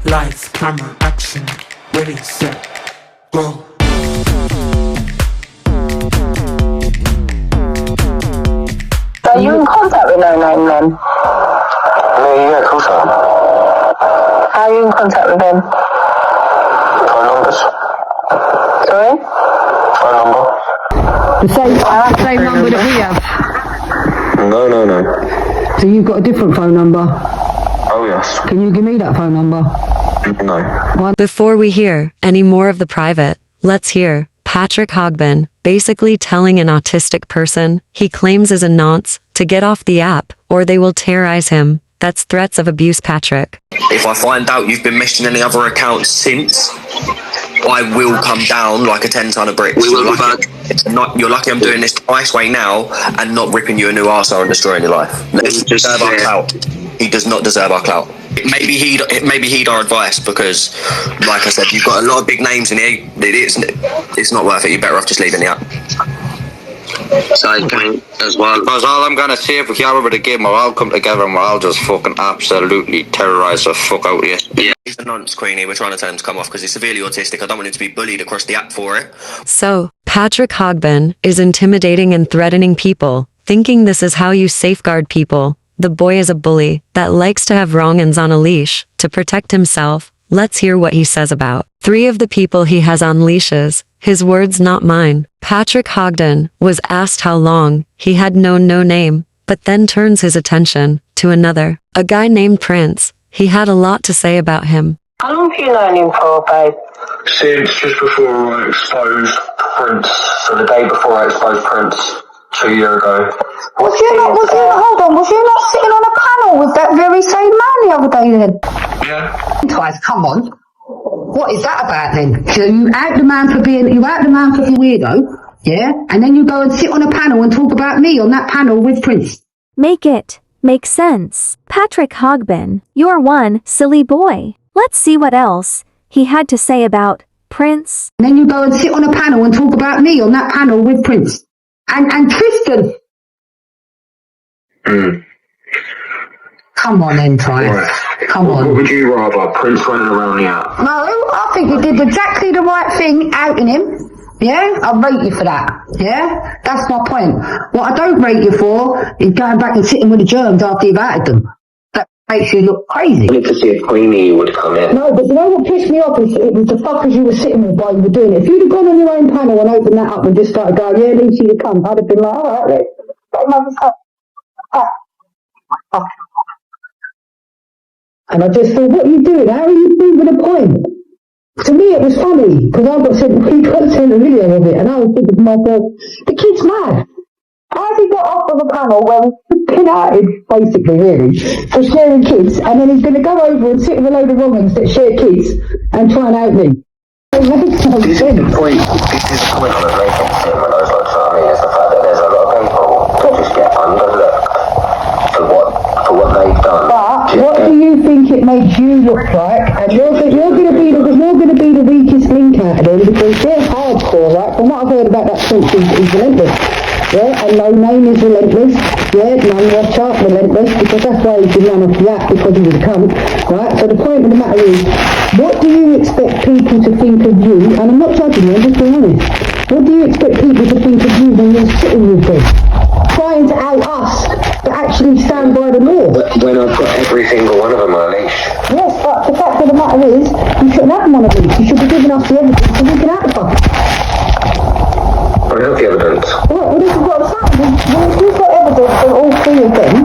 Lights, camera, action, ready, set, go. Are you in contact with No Name then? Yeah, of course I am. How are you in contact with them? Phone numbers. Sorry? Phone number. The same number that we have. No. So you've got a different phone number? Oh, yes. Can you give me that phone number? No. Before we hear any more of the private, let's hear Patrick Hogben basically telling an autistic person he claims is a nonce to get off the app or they will terrorize him. That's threats of abuse, Patrick. If I find out you've been messaging any other accounts since, I will come down like a 10-ton of bricks. You're lucky I'm doing this twice way now and not ripping you a new arsehole and destroying your life. Deserve our clout. He does not deserve our clout. Maybe heed our advice because, like I said, you've got a lot of big names in here. It's not worth it. You're better off just leaving the app. Side point as well. Because all I'm gonna say, if we can't remember the game, we'll all come together and we'll all just fucking absolutely terrorise the fuck out of you. Yeah. He's a nonce, Queenie. We're trying to tell him to come off because he's severely autistic. I don't want him to be bullied across the app for it. So, Patrick Hogben is intimidating and threatening people, thinking this is how you safeguard people. The boy is a bully that likes to have wrong-uns on a leash to protect himself. Let's hear what he says about 3 of the people he has on leashes. His words, not mine. Patrick Hogben was asked how long he had known No Name, but then turns his attention to another, a guy named Prince. He had a lot to say about him. How long have you known him for, babe? Since just before I exposed Prince, so the day before I exposed Prince, 2 years ago. Was you not sitting on a panel with that very same man the other day then? Yeah. Twice, come on. What is that about then? So you out the man for being weirdo, yeah? And then you go and sit on a panel and talk about me on that panel with Prince. Make it make sense. Patrick Hogben, you're one silly boy. Let's see what else he had to say about Prince. And then you go and sit on a panel and talk about me on that panel with Prince. And Tristan. Come on then, Ty. Right. Come on. What would you rather, Prince running around the app? No, I think you did exactly the right thing outing him. Yeah? I'll rate you for that. Yeah? That's my point. What I don't rate you for is going back and sitting with the germs after you've outed them. That makes you look crazy. I wanted to see if Queenie would come in. No, but you know what pissed me off is it was the fuckers you were sitting with while you were doing it. If you'd have gone on your own panel and opened that up and just started going, yeah, Lucy, you come, I'd have been like, alright, and I just thought, what are you doing? How are you proving a point? To me, it was funny, because we got sent a video of it, and I was thinking to myself, the kid's mad. How has he got off of a panel where we've been outed, basically, really, for sharing kids, and then he's going to go over and sit with a load of wrong-uns that share kids and try and out me? It makes no sense. This is the point I was making to him when I was like, so I mean, is the fact that there's a lot of people that just get underlooked for what they've done. But what do you think it makes you look like? And you're going to be the weakest link out of them because they're hardcore, right? From what I've heard about that Prince, he's relentless. Yeah, and No Name is relentless. Yeah, None Watcher, relentless, because that's why he's been run off the app, because he was a cunt. Right? So the point of the matter is, what do you expect people to think of you? And I'm not judging you, I'm just being honest. What do you expect people to think of you when you're sitting with them? Trying to out us, to actually stand by the law. When I've got every single one of them on a leash. Yes, but the fact of the matter is, you shouldn't have them on a leash. You should be giving us the evidence so we can out the fucker. I have the evidence. Well, this is what I'm saying. Well, if you've got evidence on all 3 of them,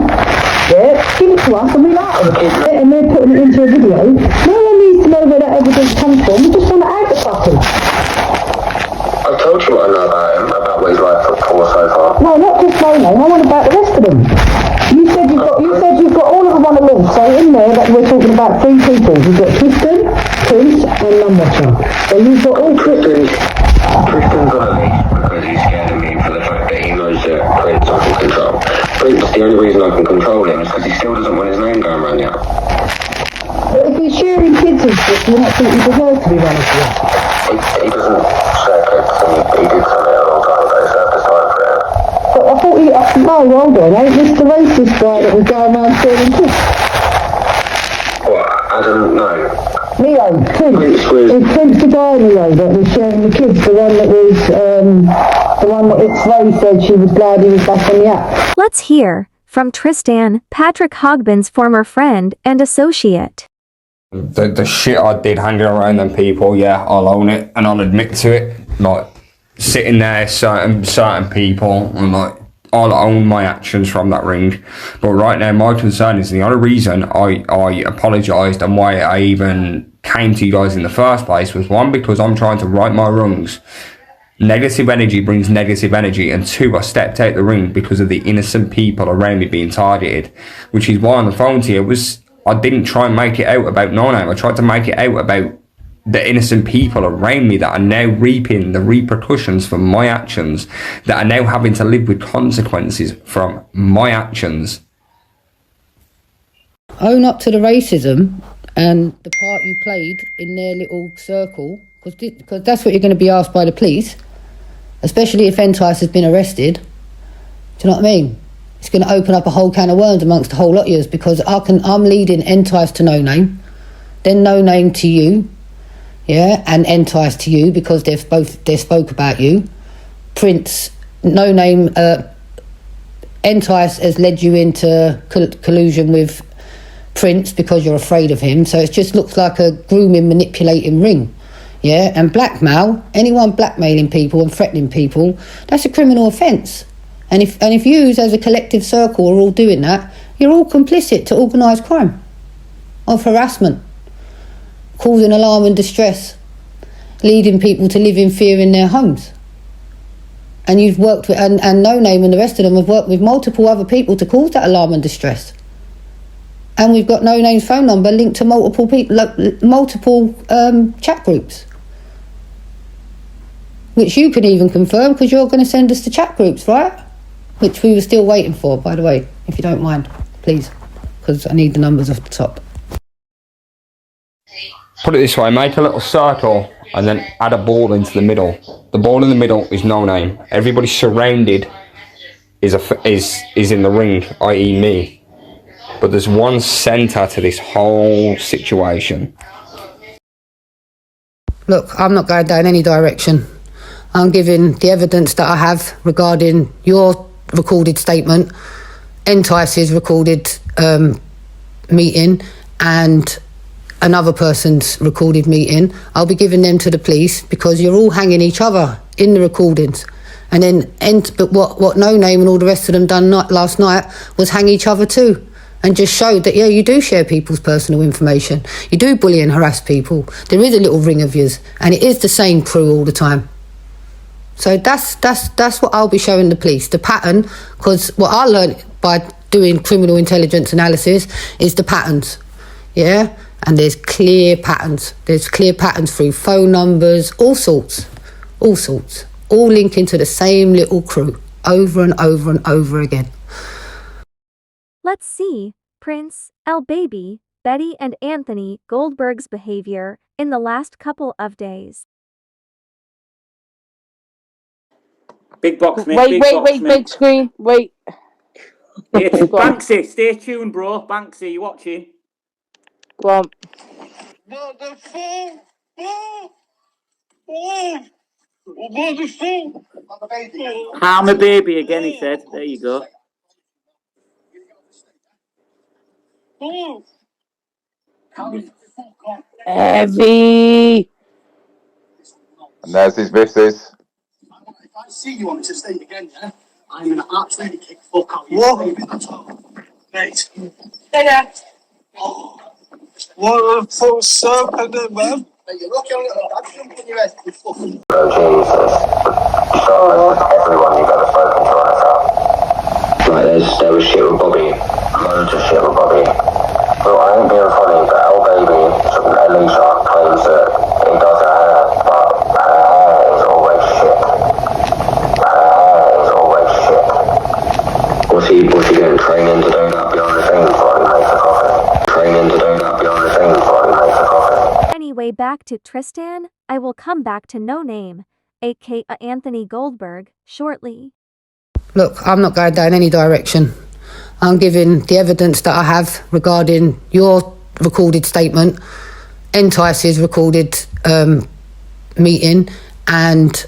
yeah, give it to us and we'll out them. And they're putting it into a video. No one needs to know where that evidence comes from. We just want to out the fucker. I've told you what I know about him, about what he's like for so far. No, not just No Name. I want about the rest of them. You said you've got all of them on the list. So in there that we're talking about 3 people. You've got Tristan, Prince, and None Watcher. So you've got all 3. Tristan's on a leash because he's scared of me for the fact that he knows that Prince I can control. Prince, the only reason I can control him is because he still doesn't want his name going around the app. But if he's sharing kids and stuff, you don't think he deserves to be one of them? He doesn't share kids, and he did something a long time ago, so I have to sign for it. But I thought no, hold on, ain't this the racist guy that was going around sharing kids? What, Adam? No. Leo, Prince. Is Prince the guy, Leo, that was sharing the kids? The one that was, the one that X-Ray said she was glad he was back on the app? Let's hear from Tristan, Patrick Hogben's former friend and associate. The shit I did hanging around them people, yeah, I'll own it and I'll admit to it. Like, sitting there, certain people, and like, I'll own my actions from that ring. But right now, my concern is the only reason I apologised and why I even came to you guys in the first place was, one, because I'm trying to right my wrongs. Negative energy brings negative energy, and two, I stepped out the ring because of the innocent people around me being targeted, which is why on the phone to you I didn't try and make it out about No Name. I tried to make it out about the innocent people around me that are now reaping the repercussions for my actions, that are now having to live with consequences from my actions. Own up to the racism and the part you played in their little circle, because that's what you're going to be asked by the police, especially if Entice has been arrested. Do you know what I mean? It's going to open up a whole can of worms amongst a whole lot of yous, because I'm leading Entice to No Name, then No Name to you, yeah, and Entice to you because they spoke about you. Prince, No Name, Entice has led you into collusion with Prince because you're afraid of him. So it just looks like a grooming, manipulating ring, yeah. And blackmail, anyone blackmailing people and threatening people, that's a criminal offence. And if you as a collective circle are all doing that, you're all complicit to organised crime of harassment, causing alarm and distress, leading people to live in fear in their homes. And you've worked with, and No Name and the rest of them have worked with multiple other people to cause that alarm and distress. And we've got No Name's phone number linked to multiple people, multiple chat groups, which you can even confirm because you're going to send us to chat groups, right? Which we were still waiting for, by the way, if you don't mind, please, because I need the numbers off the top. Put it this way, make a little circle and then add a ball into the middle. The ball in the middle is No Name. Everybody surrounded is in the ring, i.e. me. But there's one centre to this whole situation. Look, I'm not going down any direction. I'm giving the evidence that I have regarding your recorded statement, Entice's recorded meeting, and another person's recorded meeting. I'll be giving them to the police because you're all hanging each other in the recordings. And then, but what No Name and all the rest of them done last night was hang each other too, and just showed that, yeah, you do share people's personal information. You do bully and harass people. There is a little ring of yours, and it is the same crew all the time. So that's what I'll be showing the police, the pattern, because what I learned by doing criminal intelligence analysis is the patterns, yeah? And there's clear patterns. There's clear patterns through phone numbers, all sorts, all linking to the same little crew over and over and over again. Let's see Prince, L Baby, Betty and Anthony Goldberg's behavior in the last couple of days. Big box, mate. Wait, big screen. Wait. Banksy, stay tuned, bro. Banksy, you watching? Go on. I'm a baby again, he said. There you go. Heavy. And there's his missus. If I see you on this estate again, yeah, I'm gonna absolutely kick fuck out you. What? Mate. Yeah. Oh. What a full circle, man. Mate, you're lucky on it. I'm jumping in your head. You fucking. Oh, Jesus. So, everyone you've ever spoken to on a phone. Like, there was shit with Bobby. Loads of shit with Bobby. Look, I ain't being funny, but L Baby, Alicia, claims that he does her hair, but her hair is always shit. What's he doing? Training to do that behind the scenes while he makes a coffee? Training to do that behind the scenes while he makes a coffee? Anyway, back to Tristan. I will come back to No Name, aka Anthony Goldberg, shortly. Look, I'm not going down any direction. I'm giving the evidence that I have regarding your recorded statement, Entice's recorded meeting and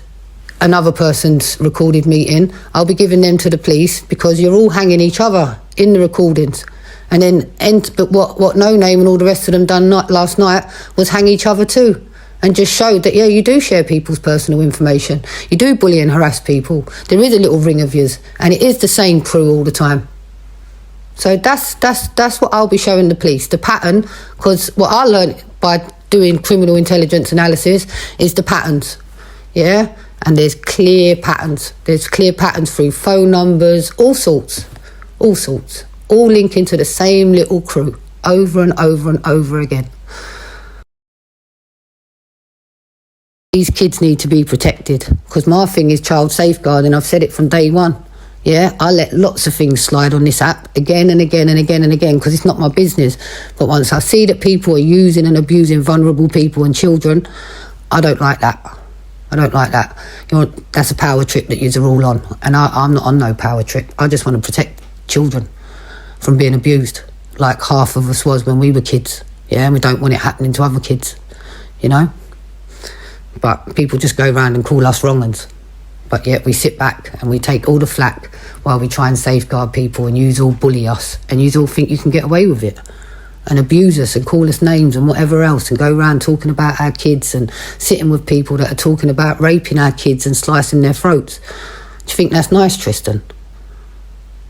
another person's recorded meeting, I'll be giving them to the police because you're all hanging each other in the recordings. And then, but what No Name and all the rest of them done last night was hang each other too, and just showed that, yeah, you do share people's personal information. You do bully and harass people. There is a little ring of yours, and it is the same crew all the time. So that's what I'll be showing the police, the pattern, because what I learned by doing criminal intelligence analysis is the patterns, yeah? And there's clear patterns. There's clear patterns through phone numbers, all sorts, all linking to the same little crew over and over and over again. These kids need to be protected because my thing is child safeguarding. I've said it from day one. Yeah, I let lots of things slide on this app again and again and again and again because it's not my business. But once I see that people are using and abusing vulnerable people and children, I don't like that. I don't like that. You know, that's a power trip that yous are all on. And I'm not on no power trip. I just want to protect children from being abused like half of us was when we were kids. Yeah, and we don't want it happening to other kids, you know? But people just go around and call us wrong uns. But yet we sit back and we take all the flack while we try and safeguard people and yous all bully us and yous all think you can get away with it and abuse us and call us names and whatever else and go around talking about our kids and sitting with people that are talking about raping our kids and slicing their throats. Do you think that's nice, Tristan?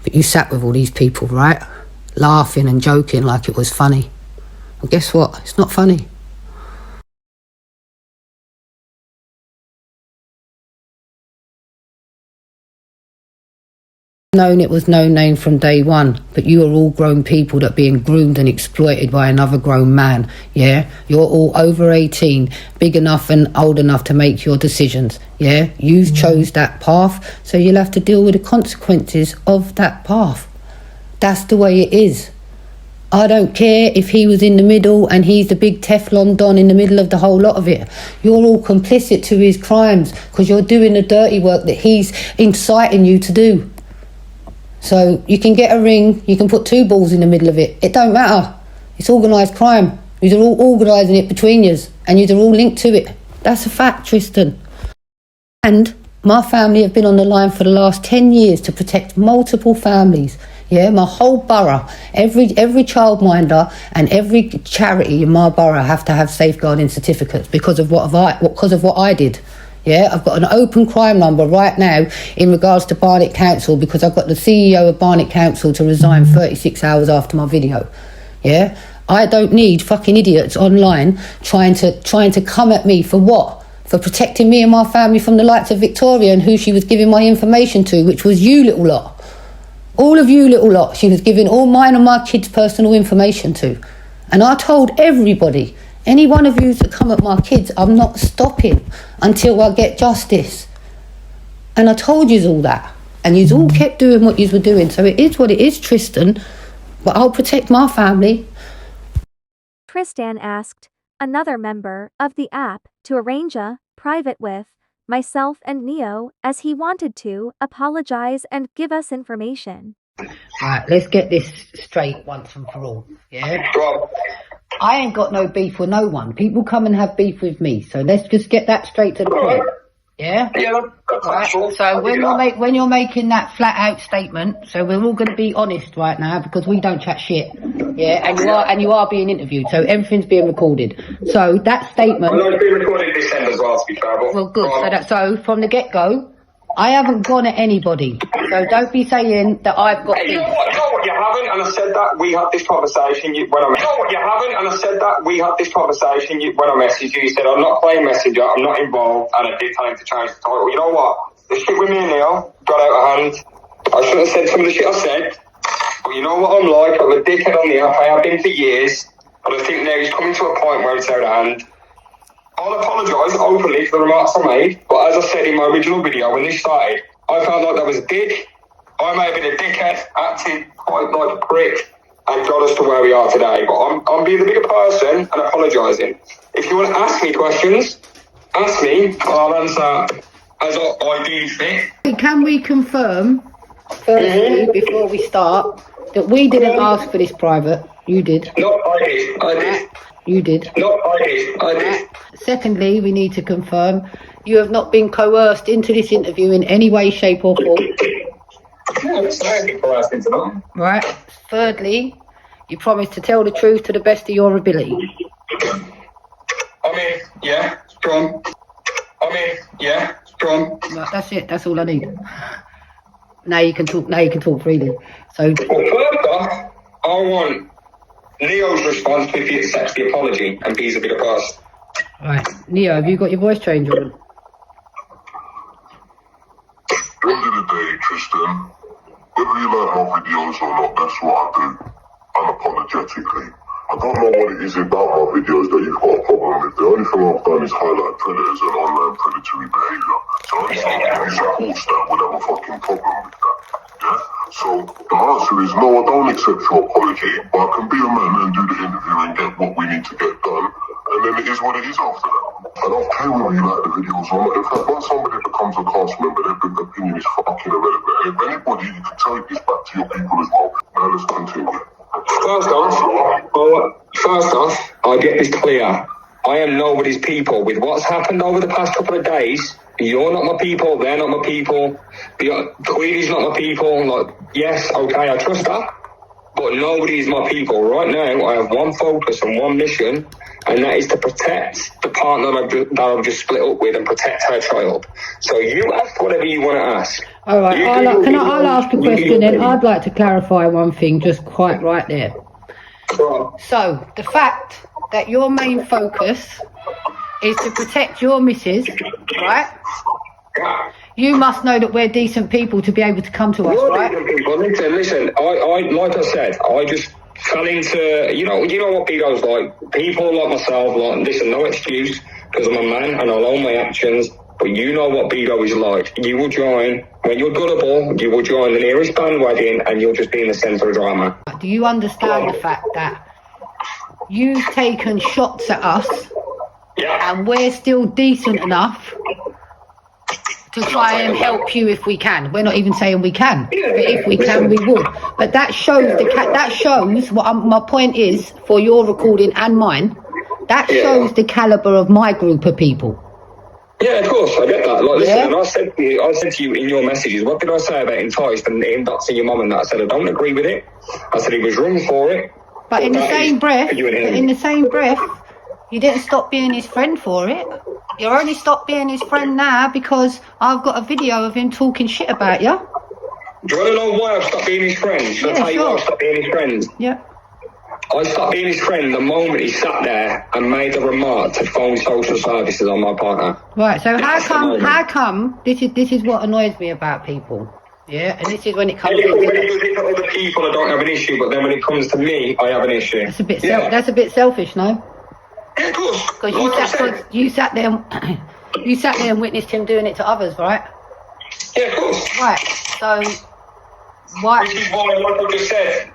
But you sat with all these people, right? Laughing and joking like it was funny. Well, guess what? It's not funny. Known it was No Name from day one, but you are all grown people that are being groomed and exploited by another grown man, yeah? You're all over 18, big enough and old enough to make your decisions, yeah? You chose that path, so you'll have to deal with the consequences of that path. That's the way it is. I don't care if he was in the middle and he's the big Teflon Don in the middle of the whole lot of it. You're all complicit to his crimes because you're doing the dirty work that he's inciting you to do. So you can get a ring, you can put two balls in the middle of it. It don't matter. It's organised crime. You're all organising it between yous and you're all linked to it. That's a fact, Tristan. And my family have been on the line for the last 10 years to protect multiple families. Yeah, my whole borough, every childminder and every charity in my borough have to have safeguarding certificates because of what I did. Yeah, I've got an open crime number right now in regards to Barnet Council because I've got the CEO of Barnet Council to resign 36 hours after my video. Yeah, I don't need fucking idiots online trying to come at me for what? For protecting me and my family from the likes of Victoria and who she was giving my information to, which was you little lot. All of you little lot, she was giving all mine and my kids' personal information to. And I told everybody, any one of you that come at my kids, I'm not stopping until I get justice. And I told you all that. And you all kept doing what you were doing. So it is what it is, Tristan. But I'll protect my family. Tristan asked another member of the app to arrange a private with myself and Neo as he wanted to apologize and give us information. Alright, let's get this straight once and for all. Yeah? I ain't got no beef with no one. People come and have beef with me. So let's just get that straight to the point. Yeah? Yeah. Right. So when you're making that flat out statement, so we're all going to be honest right now because we don't chat shit. Yeah, and you are being interviewed, so everything's being recorded. So that statement. I know it's being recorded this end as well, to be fair. Well, good. So from the get go, I haven't gone at anybody. So don't be saying that I've got. Hey, you know what? You haven't, and I said that we had this conversation. When I messaged you. You said I'm not playing Messenger. I'm not involved, and I did tell him to change the title. You know what? The shit with me and Neil got out of hand. I shouldn't have said some of the shit I said. But you know what I'm like? I'm a dickhead on the app. I have been for years, but I think now he's coming to a point where it's out of hand. I'll apologise openly for the remarks I made, but as I said in my original video when this started, I felt like that was a dick. I may have been a dickhead, acted quite like a prick, and got us to where we are today. But I'm being the bigger person and apologising. If you want to ask me questions, ask me, I'll answer as I do fit. Can we confirm, firstly, before we start, that we didn't ask for this private? You did. No, I did. You did. No, I did. I did. Secondly, we need to confirm you have not been coerced into this interview in any way, shape or form. No, it's not been coerced into that. Right. Thirdly, you promise to tell the truth to the best of your ability. I mean, yeah, strong. Right, that's it. That's all I need. Now you can talk. Now you can talk freely. So. Well, first off, I want Neo's response if he accepts the apology and he's a bit of us. Right, Neo, have you got your voice changer on? At the end of the day, Tristan, whether you like my videos or not, that's what I do, unapologetically. I don't know what it is about my videos that you've got a problem with. The only thing I've done is highlight predators and online predatory behaviour. So only somebody who supports that would have a fucking problem with that. Yeah? So the answer is no, I don't accept your apology, but I can be a man and do the interview and get what we need to get done. And then it is what it is after that. I don't care whether you like the videos or not. In fact, once somebody becomes a cast member, their opinion is fucking irrelevant. And if anybody, you can take this back to your people as well. Now let's continue. First off, I get this clear. I am nobody's people. With what's happened over the past couple of days, you're not my people, they're not my people, Queenie's not my people. Like, yes, okay, I trust that, but nobody is my people. Right now, I have one focus and one mission, and that is to protect the partner that I've just split up with and protect her child. So you ask whatever you want to ask. All right, I'll ask a question then. I'd like to clarify one thing just quite right there. So, the fact that your main focus is to protect your missus, right? You must know that we're decent people to be able to come to us, right? People. Listen, I like I said, I just fell into, you know what Bido's like. People like myself, like, listen, no excuse, because I'm a man and I'll own my actions, but you know what Bido is like. You will join, when you're gullible, you will join the nearest bandwagon and you'll just be in the centre of drama. Do you understand the fact that you've taken shots at us, and we're still decent enough to try and help you if we can? We're not even saying we can, but if we can, we would. But that shows that shows what my point is for your recording and mine. That shows the caliber of my group of people. Yeah, of course, I get that. Like, listen, and I said to you in your messages, what did I say about enticed and inboxing your mum and that? I said I don't agree with it. I said he was wrong for it. But in the same breath, you didn't stop being his friend for it. You only stopped being his friend now because I've got a video of him talking shit about you. Do you want to know why I've stopped being his friend? Should I tell you why I've stopped being his friend? Yeah. I stopped being his friend the moment he sat there and made the remark to phone social services on my partner. Right, so how come this is what annoys me about people. Yeah, and this is when it comes to when he does it for other people I don't have an issue, but then when it comes to me I have an issue. That's a bit selfish, no? Yeah, of course. Because you sat there and witnessed him doing it to others, right? Yeah, of course. Right, so why? Which is why, like I just said,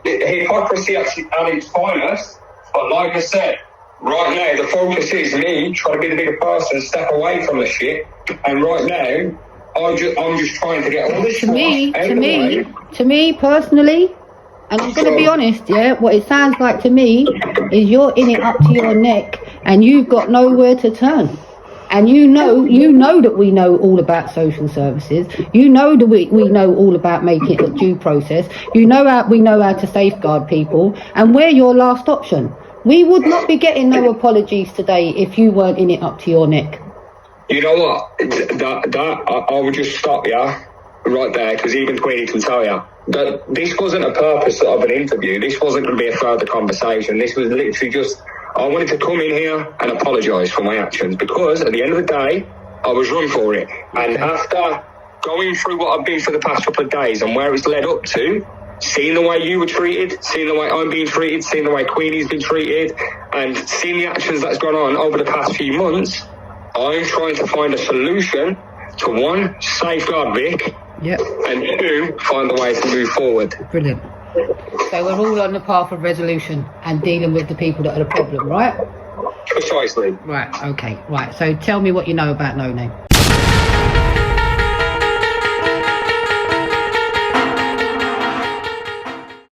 hypocrisy at its finest. But like I said, right now the focus is me trying to be the bigger person, step away from the shit. And right now, I'm just trying to get all this to me personally, and I'm going to be honest, what it sounds like to me is you're in it up to your neck and you've got nowhere to turn. And you know that we know all about social services. You know that we know all about making it a due process. We know how to safeguard people, and we're your last option. We would not be getting no apologies today if you weren't in it up to your neck. You know what? I would just stop you right there, because even Queenie can tell you that this wasn't a purpose of an interview. This wasn't going to be a further conversation. This was literally just, I wanted to come in here and apologise for my actions, because at the end of the day, I was run for it. And after going through what I've been for the past couple of days and where it's led up to, seeing the way you were treated, seeing the way I'm being treated, seeing the way Queenie's been treated, and seeing the actions that's gone on over the past few months, I'm trying to find a solution to, one, safeguard Vic, and two, find a way to move forward. Brilliant. So we're all on the path of resolution and dealing with the people that are the problem, right? Precisely. Right, okay, right. So tell me what you know about No Name.